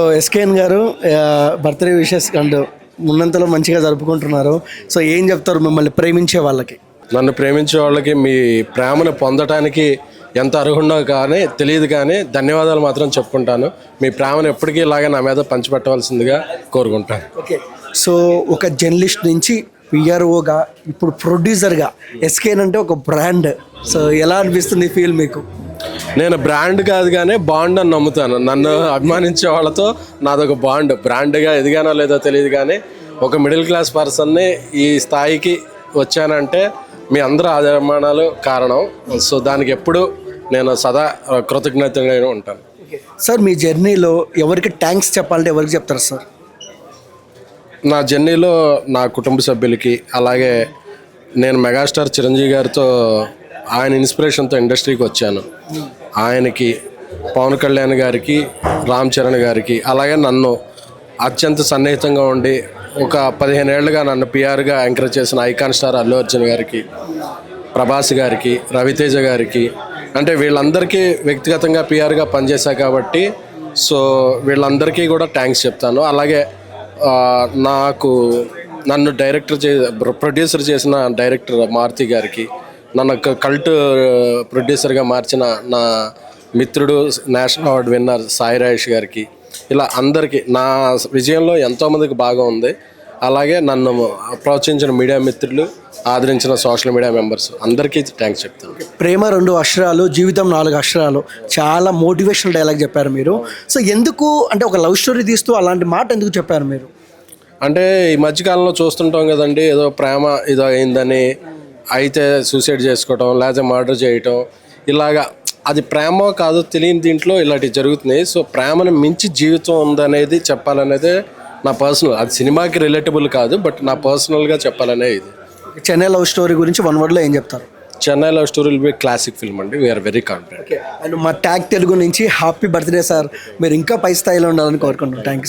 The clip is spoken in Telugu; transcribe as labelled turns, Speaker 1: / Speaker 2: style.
Speaker 1: ఎస్కేఎన్ గారు బర్త్డే విషెస్ అండ్ ఉన్నంతలో మంచిగా జరుపుకుంటున్నారు. సో ఏం చెప్తారు మిమ్మల్ని ప్రేమించే వాళ్ళకి?
Speaker 2: నన్ను ప్రేమించే వాళ్ళకి మీ ప్రేమను పొందటానికి ఎంత అర్హుండో కానీ తెలియదు, కానీ ధన్యవాదాలు మాత్రం చెప్పుకుంటాను. మీ ప్రేమను ఎప్పటికీ ఇలాగే నా మీద పంచిపెట్టవలసిందిగా కోరుకుంటాను.
Speaker 1: ఓకే, సో ఒక జర్నలిస్ట్ నుంచి పిఆర్ఓగా ఇప్పుడు ప్రొడ్యూసర్గా ఎస్కేఎన్ అంటే ఒక బ్రాండ్. సో ఎలా అనిపిస్తుంది ఫీల్ మీకు?
Speaker 2: నేను బ్రాండ్ కాదు కానీ బాండ్ అని నమ్ముతాను. నన్ను అభిమానించే వాళ్ళతో నాదొక బాండ్. బ్రాండ్గా ఎదిగానో లేదో తెలియదు కానీ ఒక మిడిల్ క్లాస్ పర్సన్ని ఈ స్థాయికి వచ్చానంటే మీ అందరూ అభిమానాలు కారణం. సో దానికి ఎప్పుడు నేను సదా కృతజ్ఞతగా ఉంటాను.
Speaker 1: సార్ మీ జర్నీలో ఎవరికి థ్యాంక్స్ చెప్పాలంటే ఎవరికి చెప్తారు సార్?
Speaker 2: నా జర్నీలో నా కుటుంబ సభ్యులకి, అలాగే నేను మెగాస్టార్ చిరంజీవి గారితో ఆయన ఇన్స్పిరేషన్తో ఇండస్ట్రీకి వచ్చాను. ఆయనకి, పవన్ కళ్యాణ్ గారికి, రామ్ చరణ్ గారికి, అలాగే నన్ను అత్యంత సన్నిహితంగా ఉండి ఒక 15 ఏళ్ళుగా నన్ను పిఆర్గా ఎంకరేజ్ చేసిన ఐకాన్ స్టార్ అల్లు అర్జున్ గారికి, ప్రభాస్ గారికి, రవితేజ గారికి, అంటే వీళ్ళందరికీ వ్యక్తిగతంగా పిఆర్గా పనిచేశా కాబట్టి సో వీళ్ళందరికీ కూడా థ్యాంక్స్ చెప్తాను. అలాగే నన్ను ప్రొడ్యూసర్ చేసిన డైరెక్టర్ మారుతి గారికి, నన్ను కల్ట్ ప్రొడ్యూసర్గా మార్చిన నా మిత్రుడు national award winner Sai Rajesh గారికి, ఇలా అందరికీ నా విజయంలో ఎంతోమందికి బాగా ఉంది. అలాగే నన్ను ప్రోత్సహించిన మీడియా మిత్రులు, ఆదరించిన సోషల్ మీడియా మెంబర్స్ అందరికీ థ్యాంక్స్ చెప్తాను.
Speaker 1: ప్రేమ 2 అక్షరాలు, జీవితం 4 అక్షరాలు, చాలా మోటివేషనల్ డైలాగ్ చెప్పారు మీరు. సో ఎందుకు అంటే ఒక లవ్ స్టోరీ తీస్తూ అలాంటి మాట ఎందుకు చెప్పారు మీరు?
Speaker 2: అంటే ఈ మధ్యకాలంలో చూస్తుంటాం కదండి, ఏదో ప్రేమ ఏదో అయిందని అయితే సూసైడ్ చేసుకోవటం, లేకపోతే మర్డర్ చేయటం, ఇలాగా అది ప్రేమ కాదు తెలియని దీంట్లో ఇలాంటివి జరుగుతున్నాయి. సో ప్రేమను మించి జీవితం ఉందనేది చెప్పాలనేది నా పర్సనల్, అది సినిమాకి రిలేటబుల్ కాదు, బట్ నా పర్సనల్గా చెప్పాలనే ఇది.
Speaker 1: చెన్నై లవ్ స్టోరీ గురించి 1 వర్డ్లో ఏం చెప్తారు?
Speaker 2: Chennai love story will be classic film అండి. We're very confident.
Speaker 1: అండ్ మా ట్యాగ్ తెలుగు నుంచి హ్యాపీ బర్త్డే సార్. మీరు ఇంకా పై స్థాయిలో ఉండాలని కోరుకుంటున్నాను. థ్యాంక్స్.